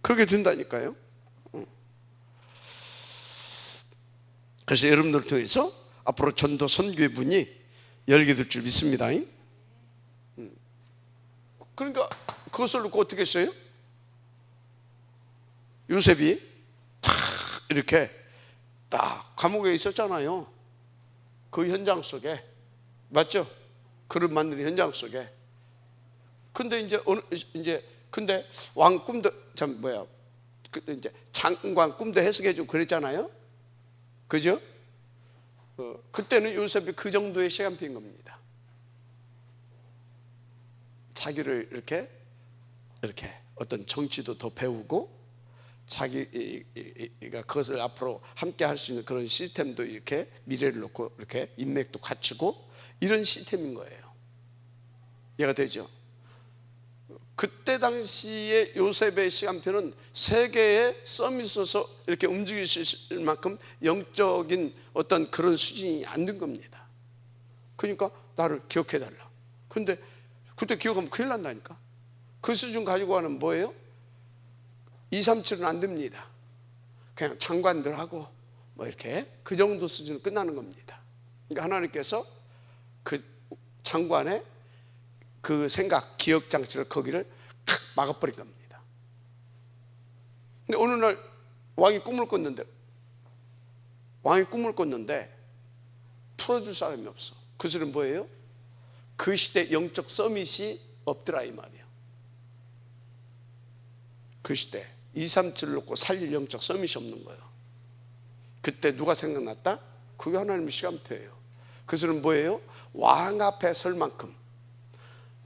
그렇게 된다니까요. 그래서 여러분들을 통해서 앞으로 전도 선교의 분이 열게 될 줄 믿습니다. 그러니까 그것을 놓고 어떻게 했어요? 요셉이 딱 이렇게 딱 감옥에 있었잖아요. 그 현장 속에. 맞죠? 그를 만드는 현장 속에. 근데 근데 왕 꿈도 이제 장관 꿈도 해석해주고 그랬잖아요. 그죠? 그때는 요셉이 그 정도의 시간표인 겁니다. 자기를 이렇게 어떤 정치도 더 배우고 자기가 그것을 앞으로 함께 할 수 있는 그런 시스템도 이렇게 미래를 놓고 이렇게 인맥도 갖추고 이런 시스템인 거예요. 이해가 되죠? 그때 당시에 요셉의 시간표는 세계에 썸이 있어서 이렇게 움직일 수 있을 만큼 영적인 어떤 그런 수준이 안 된 겁니다. 그러니까 나를 기억해달라. 그런데 그때 기억하면 큰일 난다니까. 그 수준 가지고 가는 뭐예요? 237은 안 됩니다. 그냥 장관들하고 뭐 이렇게 그 정도 수준으로 끝나는 겁니다. 그러니까 하나님께서 그 장관의 그 생각, 기억 장치를 거기를 탁 막아버린 겁니다. 근데 어느 날 왕이 꿈을 꿨는데 풀어줄 사람이 없어. 그 소리는 뭐예요? 그 시대 영적 서밋이 없더라 이 말이에요. 그 시대 237을 놓고 살릴 영적 서밋이 없는 거예요. 그때 누가 생각났다? 그게 하나님의 시간표예요. 그 소리는 뭐예요? 왕 앞에 설 만큼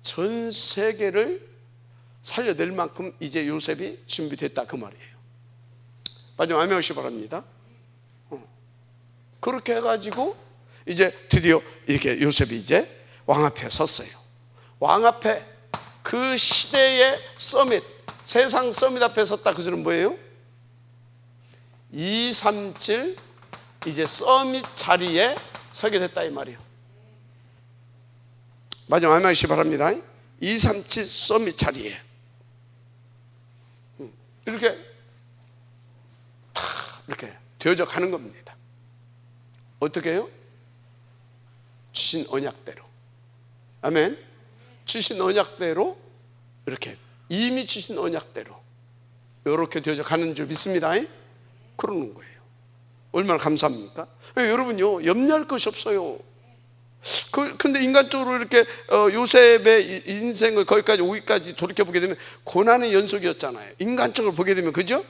전 세계를 살려낼 만큼 이제 요셉이 준비됐다 그 말이에요. 마지막 아멘 하시기 바랍니다. 그렇게 해가지고 이제 드디어 이렇게 요셉이 이제 왕 앞에 섰어요. 왕 앞에 그 시대의 서밋, 세상 서밋 앞에 섰다. 그 소리는 뭐예요? 237 이제 서밋 자리에 서게 됐다 이 말이에요. 마지막 아멘 하시기 바랍니다. 237 서밋 자리에 이렇게 되어져 가는 겁니다. 어떻게 해요? 주신 언약대로. 아멘. 주신 언약대로 이렇게 이미 주신 언약대로 이렇게 되어져 가는 줄 믿습니다. 그러는 거예요. 얼마나 감사합니까? 여러분요, 염려할 것이 없어요. 근데 인간적으로 이렇게 요셉의 인생을 거기까지 오기까지 돌이켜보게 되면 고난의 연속이었잖아요. 인간적으로 보게 되면, 그죠?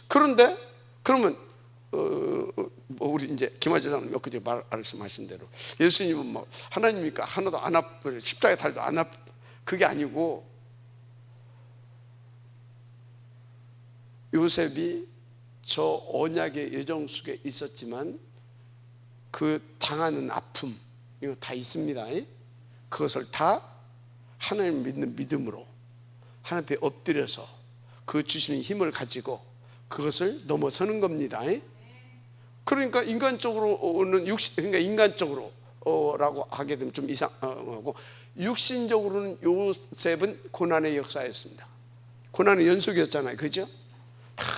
그런데 그러면 우리 이제 김하재 장님 몇 가지 말씀하신 대로 예수님은 뭐 하나님이니까 하나도 안 십자가에 달도 안 그게 아니고, 요셉이 저 언약의 예정 속에 있었지만 그 당하는 아픔 이거 다 있습니다. 그것을 다 하나님 믿는 믿음으로 하나님 앞에 엎드려서 그 주시는 힘을 가지고 그것을 넘어서는 겁니다. 그러니까 인간적으로는 그러니까 인간적으로라고 하게 되면 좀 이상하고, 육신적으로는 요셉은 고난의 역사였습니다. 고난의 연속이었잖아요, 그죠?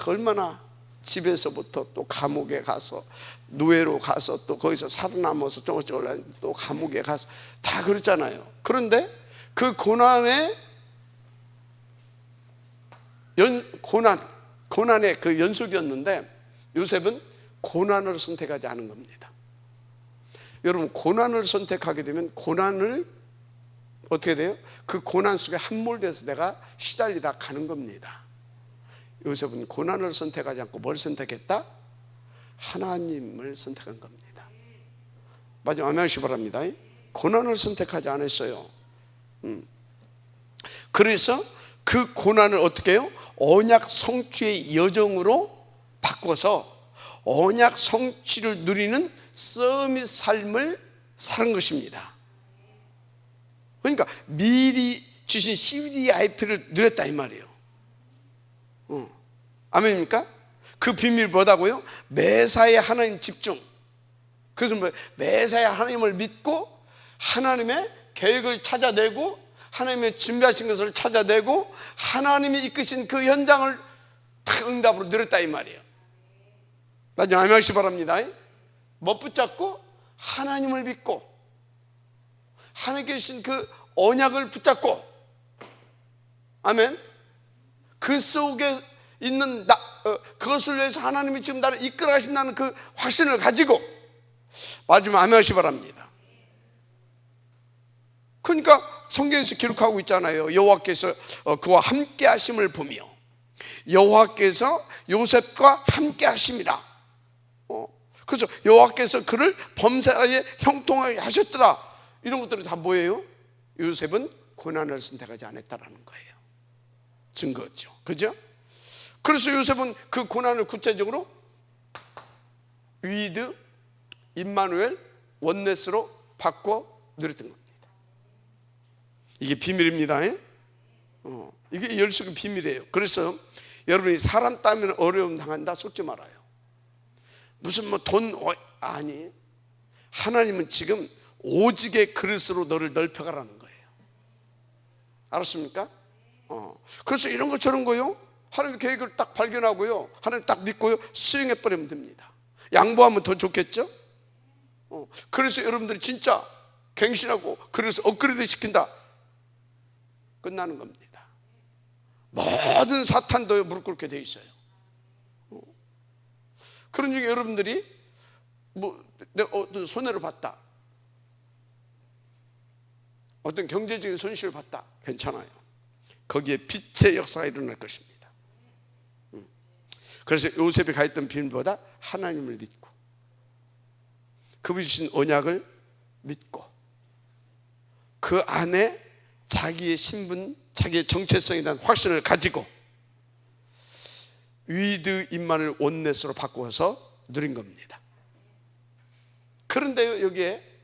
얼마나 집에서부터 또 감옥에 가서 노예로 가서 또 거기서 살아남아서 조금씩 올라 또 감옥에 가서 다 그렇잖아요. 그런데 그 고난의 고난의 그 연속이었는데 요셉은 고난을 선택하지 않은 겁니다. 여러분, 고난을 선택하게 되면 고난을 어떻게 돼요? 그 고난 속에 함몰돼서 내가 시달리다 가는 겁니다. 요셉은 고난을 선택하지 않고 뭘 선택했다? 하나님을 선택한 겁니다. 마지막 아멘 하시기 바랍니다. 고난을 선택하지 않았어요. 그래서 그 고난을 어떻게 해요? 언약 성취의 여정으로 바꿔서 언약 성취를 누리는 서밋 삶을 사는 것입니다. 그러니까 미리 주신 CVIP를 누렸다 이 말이에요. 아멘입니까? 그 비밀 뭐다고요? 매사에 하나님 집중. 그래서 뭐 매사에 하나님을 믿고 하나님의 계획을 찾아내고 하나님의 준비하신 것을 찾아내고 하나님이 이끄신 그 현장을 탁 응답으로 누렸다 이 말이에요. 나중에 아멘 하시기 바랍니다. 뭐 붙잡고? 하나님을 믿고 하나님께 주신 그 언약을 붙잡고, 아멘. 그 속에 있는 그것을 위해서 하나님이 지금 나를 이끌어 가신다는 그 확신을 가지고 마지막 아멘 하시기 바랍니다. 그러니까 성경에서 기록하고 있잖아요. 여호와께서 그와 함께 하심을 보며 여호와께서 요셉과 함께 하심이라. 그래서 여호와께서 그를 범사에 형통하게 하셨더라. 이런 것들이 다 뭐예요? 요셉은 고난을 선택하지 않았다라는 거예요. 증거죠. 그죠? 그래서 요셉은 그 고난을 구체적으로 위드, 임마누엘, 원네스로 바꿔 누렸던 겁니다. 이게 비밀입니다. 이게 열쇠의 비밀이에요. 그래서 여러분이 사람 따면 어려움 당한다 속지 말아요. 무슨 뭐 돈 아니, 하나님은 지금 오직의 그릇으로 너를 넓혀가라는 거예요. 알았습니까? 그래서 이런 거 저런 거요, 하나님의 계획을 딱 발견하고요, 하나님 딱 믿고요, 수행해버리면 됩니다. 양보하면 더 좋겠죠? 그래서 여러분들이 진짜 갱신하고 그래서 업그레이드 시킨다, 끝나는 겁니다. 모든 사탄도 무릎 꿇게 돼 있어요. 그런 중에 여러분들이 뭐 내가 어떤 손해를 봤다, 어떤 경제적인 손실을 봤다, 괜찮아요. 거기에 빛의 역사가 일어날 것입니다. 그래서 요셉이 가했던 비밀보다 하나님을 믿고 그분이 주신 언약을 믿고 그 안에 자기의 신분, 자기의 정체성에 대한 확신을 가지고 위드 임만을 원넷으로 바꿔서 누린 겁니다. 그런데 여기에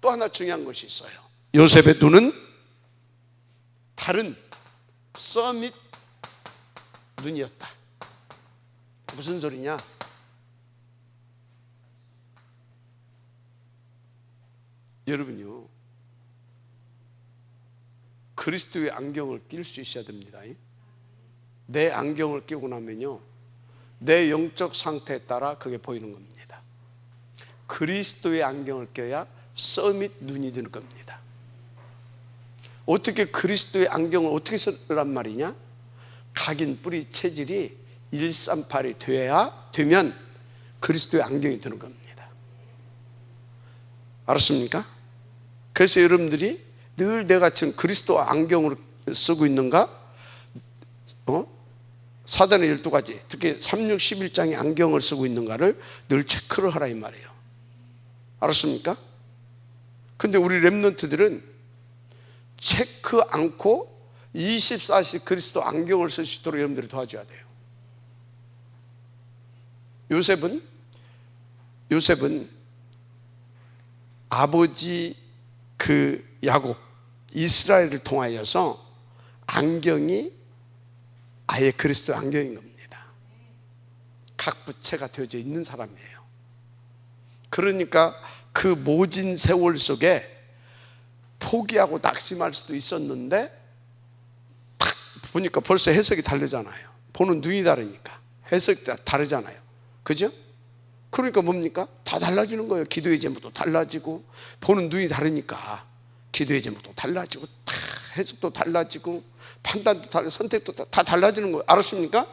또 하나 중요한 것이 있어요. 요셉의 눈은 다른 서밋 눈이었다. 무슨 소리냐? 여러분요, 그리스도의 안경을 낄 수 있어야 됩니다. 내 안경을 끼고 나면요, 내 영적 상태에 따라 그게 보이는 겁니다. 그리스도의 안경을 껴야 서밋 눈이 되는 겁니다. 어떻게 그리스도의 안경을 어떻게 쓰란 말이냐? 각인 뿌리 체질이 138이 되면 그리스도의 안경이 되는 겁니다. 알았습니까? 그래서 여러분들이 늘 내가 지금 그리스도 안경으로 쓰고 있는가? 사단의 12가지, 특히 3, 6, 11장의 안경을 쓰고 있는가를 늘 체크를 하라 이 말이에요. 알았습니까? 근데 우리 렘넌트들은 체크 않고 24시 그리스도 안경을 쓸 수 있도록 여러분들이 도와줘야 돼요. 요셉은 아버지 그 야곱, 이스라엘을 통하여서 안경이 아예 그리스도 안경인 겁니다. 각 부채가 되어져 있는 사람이에요. 그러니까 그 모진 세월 속에 포기하고 낙심할 수도 있었는데 탁 보니까 벌써 해석이 다르잖아요. 보는 눈이 다르니까 해석이 다르잖아요. 그죠? 그러니까 뭡니까? 다 달라지는 거예요. 기도의 제목도 달라지고, 보는 눈이 다르니까 기도의 제목도 달라지고, 다 해석도 달라지고, 판단도 달라지고, 선택도 다 달라지는 거예요. 알았습니까?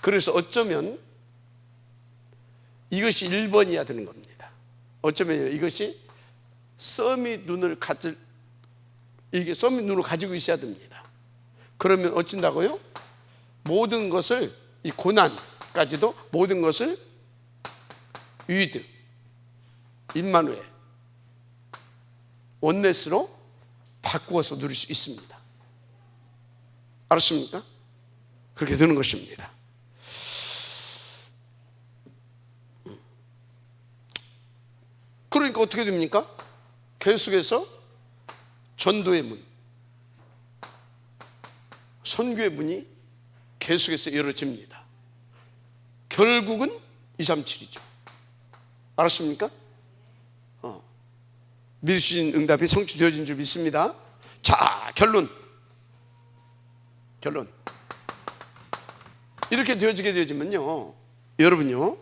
그래서 어쩌면 이것이 1번이어야 되는 겁니다. 어쩌면 이것이 서밋 눈을 가지고 있어야 됩니다. 그러면 어쩐다고요? 모든 것을, 이 고난까지도 모든 것을 위드, 임마누엘, 원네스로 바꾸어서 누릴 수 있습니다. 알았습니까? 그렇게 되는 것입니다. 그러니까 어떻게 됩니까? 계속해서 전도의 문, 선교의 문이 계속해서 열어집니다. 결국은 237이죠. 알았습니까? 믿으신 응답이 성취되어진 줄 믿습니다. 자, 결론. 이렇게 되어지면요, 여러분요,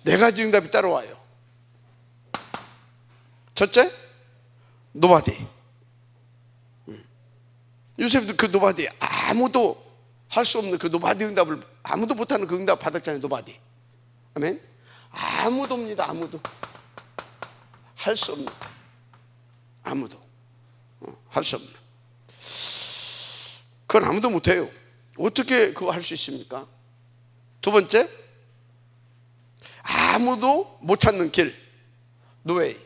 네 가지 응답이 따라와요. 첫째, 노바디. 요셉도 그 노바디, 아무도 할 수 없는 그 노바디 응답을, 아무도 못하는 그 응답 받았잖아요. 노바디. 아멘. 아무도입니다. 아무도 할 수 없는, 아무도 할 수 없는, 그건 아무도 못해요. 어떻게 그거 할 수 있습니까? 두 번째, 아무도 못 찾는 길, 노웨이.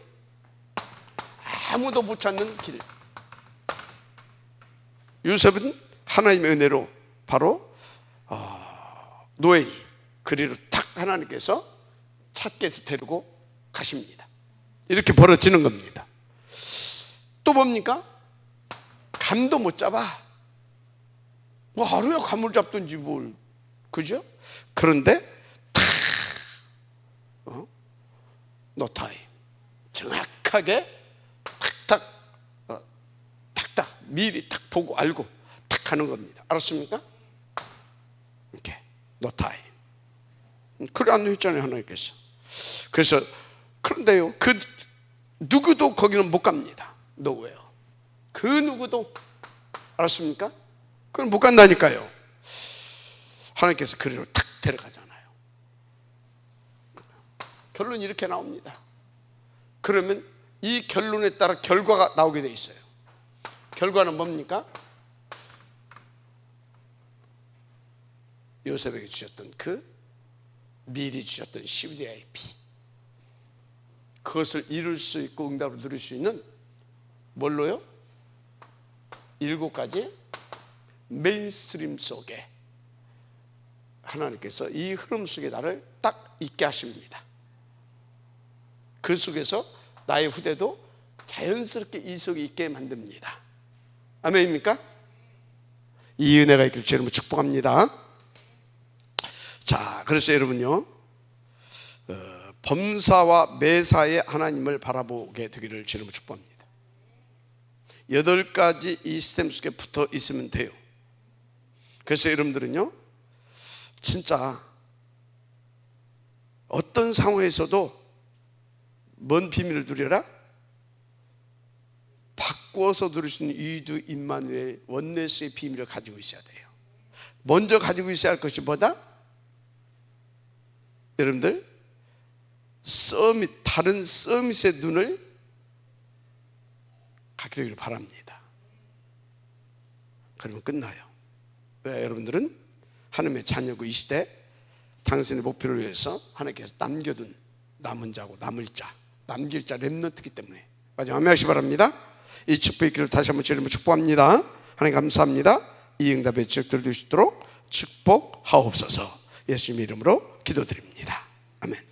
아무도 못 찾는 길. 요셉은 하나님의 은혜로 바로 노웨이, 그리로 탁 하나님께서 찾게 해서 데리고 가십니다. 이렇게 벌어지는 겁니다. 또 뭡니까? 감도 못 잡아. 뭐 하루에 감을 잡든지 뭘, 그죠? 그런데 탁 노타임, 정확하게 탁탁 미리 탁 보고 알고 탁 하는 겁니다. 알았습니까? 이렇게 노타임. 그래 안 했잖아요, 하나님께서. 그래서 그런데요, 그 누구도 거기는 못 갑니다. 노웨요. 그 누구도. 알았습니까? 그럼 못 간다니까요. 하나님께서 그리로 탁 데려가잖아요. 결론이 이렇게 나옵니다. 그러면 이 결론에 따라 결과가 나오게 돼 있어요. 결과는 뭡니까? 요셉에게 주셨던 그 미리 주셨던 CVDIP, 그것을 이룰 수 있고 응답을 누릴 수 있는 뭘로요? 7가지 메인스트림 속에 하나님께서 이 흐름 속에 나를 딱 있게 하십니다. 그 속에서 나의 후대도 자연스럽게 이 속에 있게 만듭니다. 아멘입니까? 이 은혜가 있길 주님으로 축복합니다. 자, 그래서 여러분요, 범사와 매사의 하나님을 바라보게 되기를 주님으로 축복합니다. 8가지 이 시스템 속에 붙어 있으면 돼요. 그래서 여러분들은요, 진짜 어떤 상황에서도 뭔 비밀을 누려라? 바꾸어서 누릴 수 있는 이두 임마누엘 원네스의 비밀을 가지고 있어야 돼요. 먼저 가지고 있어야 할 것이 뭐다? 여러분들, 다른 서밋의 눈을 갖게 되기를 바랍니다. 그러면 끝나요. 왜? 여러분들은 하나님의 자녀고 이 시대 당신의 목표를 위해서 하나님께서 남겨둔 남은 자고 남길 자 렘넌트이기 때문에 마지막 아멘하시기 바랍니다. 이 축복의 길을 다시 한번 주님을 축복합니다. 하나님 감사합니다. 이 응답의 지역들을 주시도록 축복하옵소서. 예수님의 이름으로 기도드립니다. 아멘.